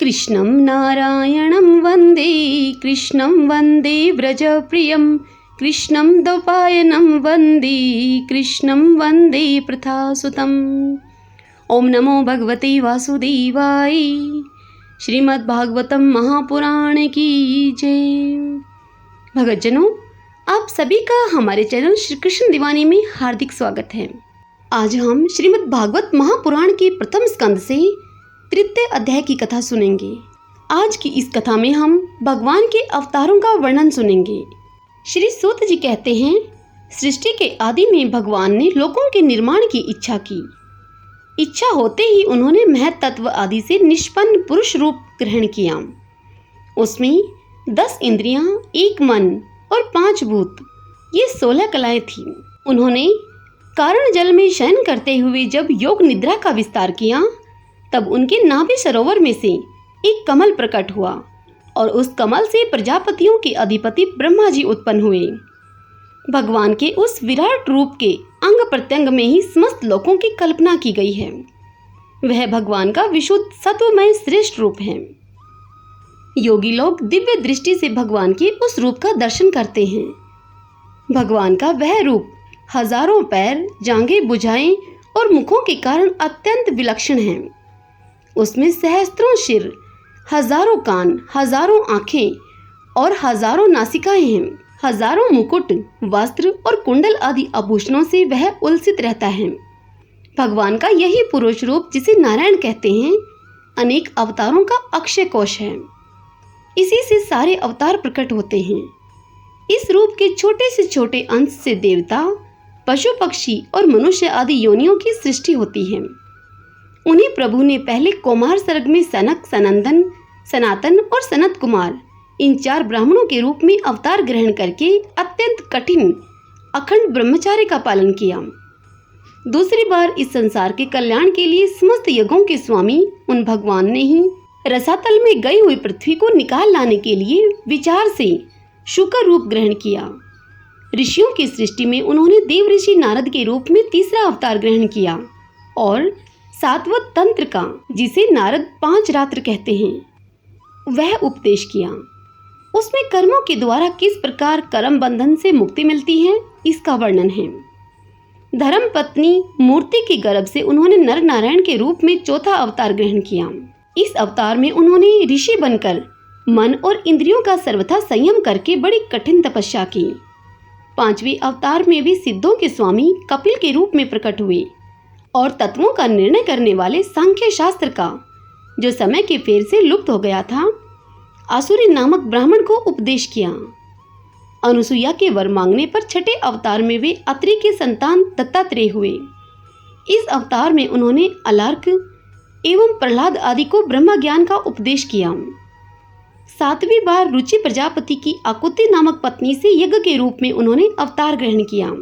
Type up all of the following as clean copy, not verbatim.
कृष्णं नारायणं वन्दे कृष्णं वन्दे व्रजप्रियं कृष्णं द्वैपायनं वन्दे कृष्णं वन्दे प्रथासुतम्। ओम नमो भगवते वासुदेवाय। श्रीमद्भागवतम महापुराण की जय। भगतजनों, आप सभी का हमारे चैनल श्री कृष्ण दीवानी में हार्दिक स्वागत है। आज हम श्रीमद्भागवत महापुराण के प्रथम स्कंद से तृतीय अध्याय की कथा सुनेंगे। आज की इस कथा में हम भगवान के अवतारों का वर्णन सुनेंगे। श्री सूत जी कहते हैं, सृष्टि के आदि में भगवान ने लोकों के निर्माण की इच्छा की। इच्छा होते ही उन्होंने महत तत्व आदि से निष्पन्न पुरुष रूप ग्रहण किया। उसमें 10 इंद्रियां, 1 मन और 5 भूत, ये 16 कलाएं थीं। उन्होंने कारण जल में शयन करते हुए जब योग निद्रा का विस्तार किया, तब उनके नाभि सरोवर में से एक कमल प्रकट हुआ और उस कमल से प्रजापतियों के अधिपति ब्रह्मा जी उत्पन्न हुए। भगवान के उस विराट रूप के अंग प्रत्यंग में ही समस्त लोकों की कल्पना की गई है। वह भगवान का विशुद्ध सत्वमय श्रेष्ठ रूप है। योगी लोग दिव्य दृष्टि से भगवान के उस रूप का दर्शन करते हैं। भगवान का वह रूप हजारों पैर, जांघें, भुजाएं और मुखों के कारण अत्यंत विलक्षण है। उसमें सहस्त्रों सिर, हजारों कान, हजारों आंखें और हजारों नासिकाएं हैं। हजारों मुकुट, वस्त्र और कुंडल आदि आभूषणों से वह उलसित रहता है। भगवान का यही पुरुष रूप, जिसे नारायण कहते हैं, अनेक अवतारों का अक्षय कोश है। इसी से सारे अवतार प्रकट होते हैं। इस रूप के छोटे से छोटे अंश से देवता, पशु पक्षी और मनुष्य आदि योनियों की सृष्टि होती है। उन्हीं प्रभु ने पहले कौमार सर्ग में सनक, सनंदन, सनातन और सनत कुमार, इन 4 ब्राह्मणों के रूप में अवतार ग्रहण करके अत्यंत कठिन अखंड ब्रह्मचार्य का पालन किया। दूसरी बार इस संसार के कल्याण के लिए समस्त यज्ञों के स्वामी उन भगवान ने ही रसातल में गई हुई पृथ्वी को निकाल लाने के लिए विचार से शुकर रूप ग्रहण किया। ऋषियों की सृष्टि में उन्होंने देव ऋषि नारद के रूप में तीसरा अवतार ग्रहण किया और सातवत तंत्र का, जिसे नारद 5 रात्र कहते हैं, वह उपदेश किया। उसमें कर्मों के द्वारा किस प्रकार कर्म बंधन से मुक्ति मिलती है, इसका वर्णन है। धर्म पत्नी मूर्ति के गर्भ से उन्होंने नर नारायण के रूप में चौथा अवतार ग्रहण किया। इस अवतार में उन्होंने ऋषि बनकर मन और इंद्रियों का सर्वथा संयम करके बड़ी कठिन तपस्या की। 5वें अवतार में भी सिद्धों के स्वामी कपिल के रूप में प्रकट हुए और तत्वों का निर्णय करने वाले सांख्य शास्त्र का, जो समय के फेर से लुप्त हो गया था, आसुरी नामक ब्राह्मण को उपदेश किया। अनुसुईया के वर मांगने पर 6ठे अवतार में वे अत्रि के संतान दत्तात्रेय हुए। इस अवतार में उन्होंने अलार्क एवं प्रहलाद आदि को ब्रह्म ज्ञान का उपदेश किया। 7वीं बार रुचि प्रजापति की आकुति नामक पत्नी से यज्ञ के रूप में उन्होंने अवतार ग्रहण किया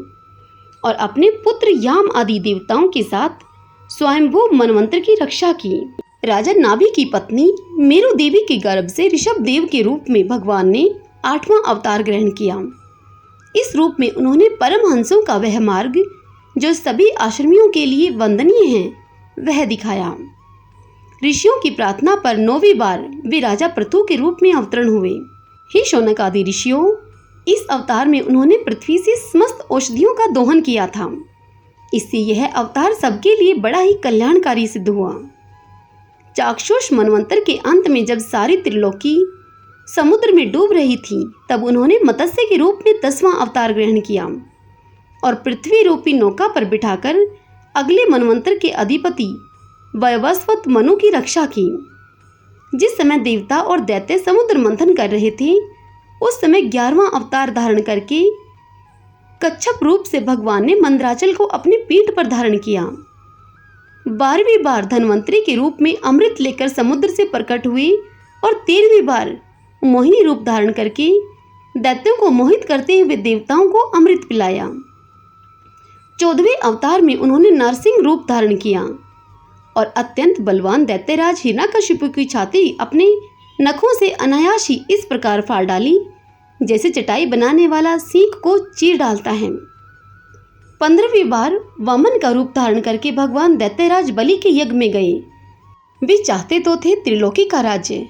और अपने पुत्र याम आदि देवताओं के साथ स्वयंभू मनवंतर की रक्षा की। राजा नाभि की पत्नी मेरु देवी के गर्भ से ऋषभ देव के रूप में भगवान ने 8वां अवतार ग्रहण किया। इस रूप में उन्होंने परमहंसों का वह मार्ग, जो सभी आश्रमियों के लिए वंदनीय है, वह दिखाया। ऋषियों की प्रार्थना पर 9वीं बार वे राजा पृथु के रूप में अवतरण हुए। हे शौनक आदि ऋषियों, इस अवतार में उन्होंने पृथ्वी से समस्त औषधियों का दोहन किया था। इससे यह अवतार सबके लिए बड़ा ही कल्याणकारी सिद्ध हुआ। चाक्षुष मनवंतर के अंत में जब सारी त्रिलोकी समुद्र में डूब रही थी, तब उन्होंने मत्स्य के रूप में 10वां अवतार ग्रहण किया और पृथ्वी रूपी नौका पर बिठाकर अगले मनवंतर के अधिपति वयवस्वत मनु की रक्षा की। जिस समय देवता और दैत्य समुद्र मंथन कर रहे थे, उस समय 11वां अवतार धारण करके कच्छप रूप से भगवान ने मंदराचल को अपनी पीठ पर धारण किया। 12वीं बार धन्वंतरी के रूप में अमृत लेकर समुद्र से प्रकट हुए और 13वीं बार मोहिनी रूप धारण करके दैत्यों को मोहित करते हुए देवताओं को अमृत पिलाया। 14वें अवतार में उन्होंने नरसिंह रूप धारण किया और अत्यंत बलवान दैत्यराज हिरण्यकशिपु की छाती अपने नखों से अनायास ही इस प्रकार फाड़ डाली, जैसे चटाई बनाने वाला सीख को चीर डालता है। 15वीं बार वामन का रूप धारण करके भगवान दैत्यराज बलि के यज्ञ में गए वे चाहते तो थे त्रिलोकी का राज्य,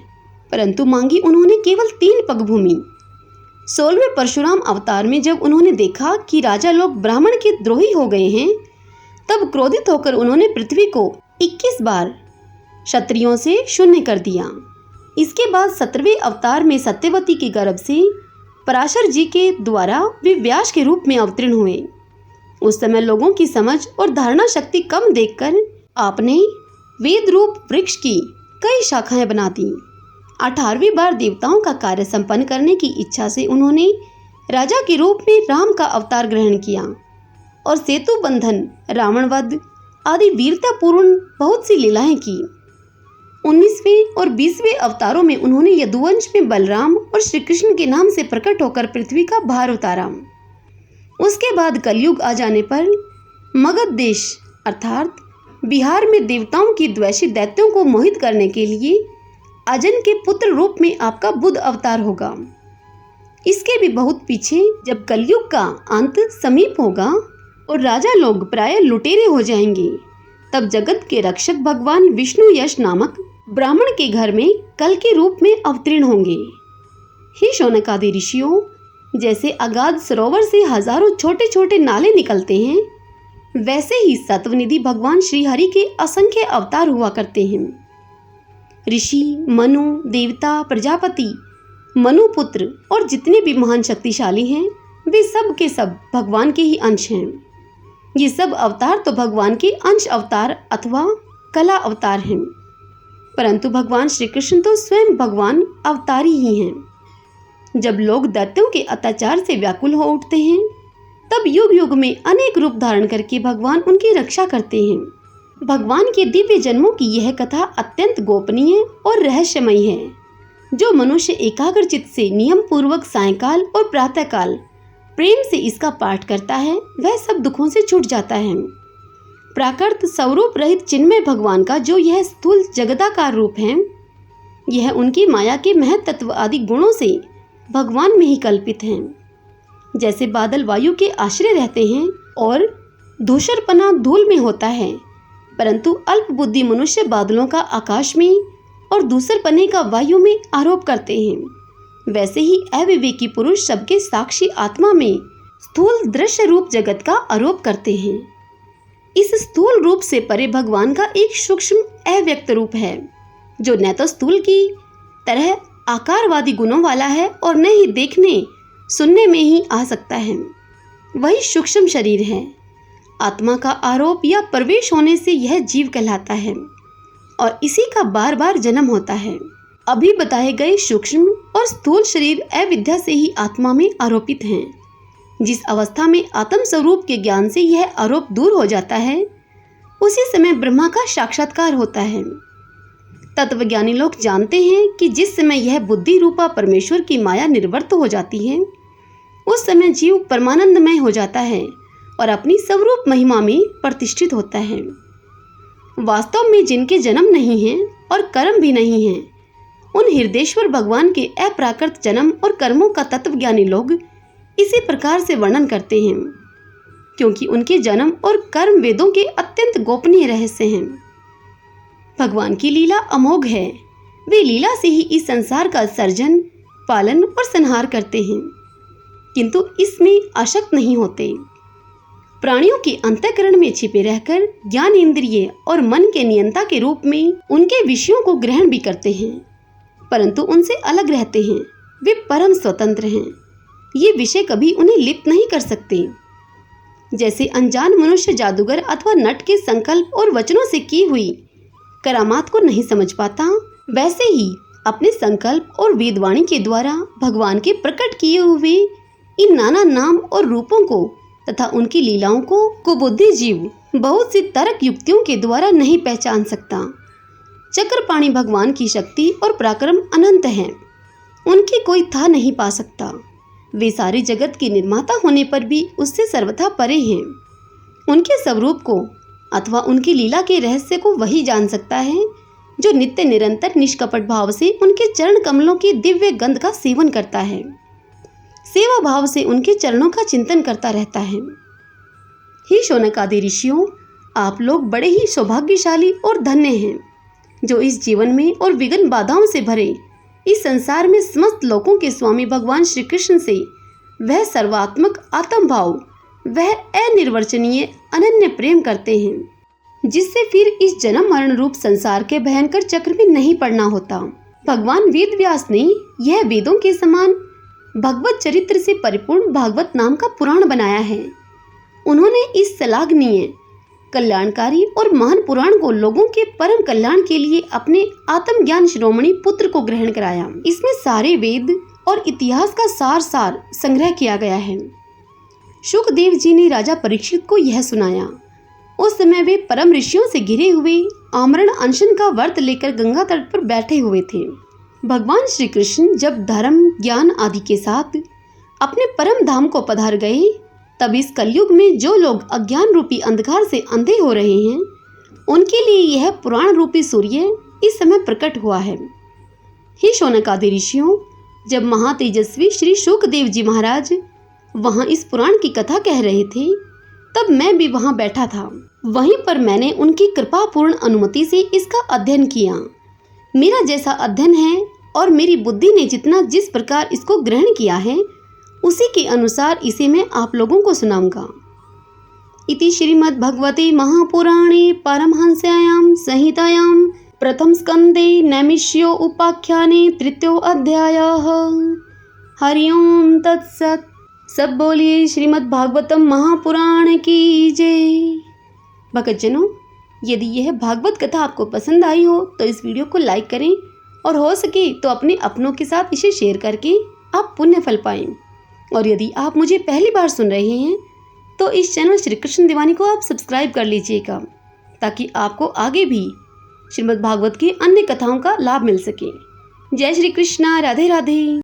परंतु मांगी उन्होंने केवल 3 पग भूमि। 16वें परशुराम अवतार में जब उन्होंने देखा कि राजा लोग ब्राह्मण के द्रोही हो गए हैं, तब क्रोधित होकर उन्होंने पृथ्वी को 21 बार क्षत्रियों से शून्य कर दिया। इसके बाद 17वें अवतार में सत्यवती के गर्भ से पराशर जी के द्वारा वे व्यास के रूप में अवतीर्ण हुए। उस समय लोगों की समझ और धारणा शक्ति कम देखकर आपने वेद रूप वृक्ष की कई शाखाएं बना दी। 18वीं बार देवताओं का कार्य संपन्न करने की इच्छा से उन्होंने राजा के रूप में राम का अवतार ग्रहण किया और सेतु बंधन, रावण वध आदि वीरतापूर्ण बहुत सी लीलाएं की। 19वें और 20वें अवतारों में उन्होंने यदुवंश में बलराम और श्री कृष्ण के नाम से प्रकट होकर पृथ्वी का भार उतारा। उसके बाद कलयुग आ जाने पर मगध देश अर्थात बिहार में देवताओं की द्वेषी दैत्यों को मोहित करने के लिए अजन के पुत्र रूप में आपका बुद्ध अवतार होगा। इसके भी बहुत पीछे जब कलयुग का अंत समीप होगा और राजा लोग प्राय लुटेरे हो जाएंगे, तब जगत के रक्षक भगवान विष्णु यश नामक ब्राह्मण के घर में कल के रूप में अवतीर्ण होंगे। हे शौनकादि ऋषियों, जैसे अगाध सरोवर से हजारों छोटे छोटे नाले निकलते हैं, वैसे ही सत्वनिधि भगवान श्री हरि के असंख्य अवतार हुआ करते हैं। ऋषि, मनु, देवता, प्रजापति, मनुपुत्र और जितने भी महान शक्तिशाली हैं, वे सब के सब भगवान के ही अंश हैं। ये सब अवतार तो भगवान के अंश अवतार अथवा कला अवतार हैं, परंतु भगवान श्री कृष्ण तो स्वयं भगवान अवतारी ही हैं। जब लोग दैत्यों के अत्याचार से व्याकुल हो उठते हैं, तब युग युग में अनेक रूप धारण करके भगवान उनकी रक्षा करते हैं। भगवान के दिव्य जन्मों की यह कथा अत्यंत गोपनीय और रहस्यमयी है। जो मनुष्य एकाग्र चित्त से नियम पूर्वक सायंकाल और प्रातःकाल प्रेम से इसका पाठ करता है, वह सब दुखों से छूट जाता है। प्राकृत स्वरूप रहित चिन्मय भगवान का जो यह स्थूल जगदाकार रूप है, यह उनकी माया के महत तत्व आदि गुणों से भगवान में ही कल्पित है। जैसे बादल वायु के आश्रय रहते हैं और धूसरपना धूल में होता है, परंतु अल्प बुद्धि मनुष्य बादलों का आकाश में और दूसरपने का वायु में आरोप करते हैं, वैसे ही अविवेकी पुरुष सबके साक्षी आत्मा में स्थूल दृश्य रूप जगत का आरोप करते हैं। इस स्थूल रूप से परे भगवान का एक सूक्ष्म अव्यक्त रूप है, जो न तो स्थूल की तरह आकारवादी गुणों वाला है और न ही देखने सुनने में ही आ सकता है। वही सूक्ष्म शरीर है। आत्मा का आरोप या प्रवेश होने से यह जीव कहलाता है और इसी का बार बार जन्म होता है। अभी बताए गए सूक्ष्म और स्थूल शरीर अविद्या से ही आत्मा में आरोपित हैं। जिस अवस्था में आत्म स्वरूप के ज्ञान से यह आरोप दूर हो जाता है, उसी समय ब्रह्मा का साक्षात्कार होता है। तत्वज्ञानी लोग जानते हैं कि जिस समय यह बुद्धि रूपा परमेश्वर की माया निर्वर्त हो जाती है, उस समय जीव परमानंदमय हो जाता है और अपनी स्वरूप महिमा में प्रतिष्ठित होता है। वास्तव में जिनके जन्म नहीं है और कर्म भी नहीं है, उन हृदयेश्वर भगवान के अप्राकृत जन्म और कर्मों का तत्वज्ञानी लोग इसी प्रकार से वर्णन करते हैं, क्योंकि उनके जन्म और कर्म वेदों के अत्यंत गोपनीय रहस्य हैं। भगवान की लीला अमोघ है। वे लीला से ही इस संसार का सर्जन, पालन और संहार करते हैं, किंतु इसमें आसक्त नहीं होते। प्राणियों के अंतःकरण में छिपे रहकर ज्ञान इंद्रिय और मन के नियंता के रूप में उनके विषयों को ग्रहण भी करते हैं, परंतु उनसे अलग रहते हैं। वे परम स्वतंत्र हैं। ये विषय कभी उन्हें लिप्त नहीं कर सकते। जैसे अनजान मनुष्य जादूगर अथवा नट के संकल्प और वचनों से की हुई करामात को नहीं समझ पाता, वैसे ही अपने संकल्प और वेदवाणी के द्वारा भगवान के प्रकट किए हुए इन नाना नाम और रूपों को तथा उनकी लीलाओं को कुबुद्धि जीव बहुत सी तर्क युक्तियों के द्वारा नहीं पहचान सकता। चक्रपाणी भगवान की शक्ति और पराक्रम अनंत हैं, उनकी कोई था नहीं पा सकता। वे सारे जगत के निर्माता होने पर भी उससे सर्वथा परे हैं। उनके स्वरूप को अथवा उनकी लीला के रहस्य को वही जान सकता है जो नित्य निरंतर निष्कपट भाव से उनके चरण कमलों की दिव्य गंध का सेवन करता है, सेवा भाव से उनके चरणों का चिंतन करता रहता है। हे शौनकादि ऋषियों, आप लोग बड़े ही सौभाग्यशाली और धन्य हैं। जो इस जीवन में और विघ्न बाधाओं से भरे इस संसार में समस्त लोकों के स्वामी भगवान श्री कृष्ण से वह सर्वात्मक आत्म भाव, वह अनिर्वचनीय अनन्य प्रेम करते हैं, जिससे फिर इस जन्म मरण रूप संसार के भयंकर चक्र में नहीं पड़ना होता। भगवान वेद व्यास ने यह वेदों के समान भगवत चरित्र से परिपूर्ण भागवत नाम का पुराण बनाया है। उन्होंने इस सलाघनीय, कल्याणकारी और महान पुराण को लोगों के परम कल्याण के लिए अपने आत्मज्ञान शिरोमणि पुत्र को ग्रहण कराया। इसमें सारे वेद और इतिहास का सार संग्रह किया गया है। शुकदेव जी ने राजा परीक्षित को यह सुनाया। उस समय वे परम ऋषियों से घिरे हुए आमरण अनशन का व्रत लेकर गंगा तट पर बैठे हुए थे। भगवान श्री कृष्ण जब धर्म, ज्ञान आदि के साथ अपने परम धाम को पधार गए, तब इस कलयुग में जो लोग अज्ञान रूपी अंधकार से अंधे हो रहे हैं, उनके लिए यह पुराण रूपी सूर्य इस समय प्रकट हुआ है। हे शौनक आदि ऋषियों, जब महातेजस्वी श्री शुकदेव जी महाराज वहां इस पुराण की कथा कह रहे थे, तब मैं भी वहां बैठा था। वहीं पर मैंने उनकी कृपापूर्ण अनुमति से इसका अध्ययन किया। मेरा जैसा अध्ययन है और मेरी बुद्धि ने जिस प्रकार इसको ग्रहण किया है, उसी के अनुसार इसे मैं आप लोगों को सुनाऊंगा। इति श्रीमद् भगवते महापुराणे पारमहंस्यायां संहितायां प्रथम स्कंदे नैमिष्यो उपाख्याने तृतीयो अध्यायः। हरि ओम तत्सत्। सब बोलिए श्रीमद् भागवतम महापुराण की जय। भक्तजनों, यदि यह भागवत कथा आपको पसंद आई हो तो इस वीडियो को लाइक करें और हो सके तो अपने अपनों के साथ इसे शेयर करके आप पुण्य फल पाएं। और यदि आप मुझे पहली बार सुन रहे हैं तो इस चैनल श्री कृष्ण दीवानी को आप सब्सक्राइब कर लीजिएगा, ताकि आपको आगे भी श्रीमद् भागवत की अन्य कथाओं का लाभ मिल सके। जय श्री कृष्णा। राधे राधे।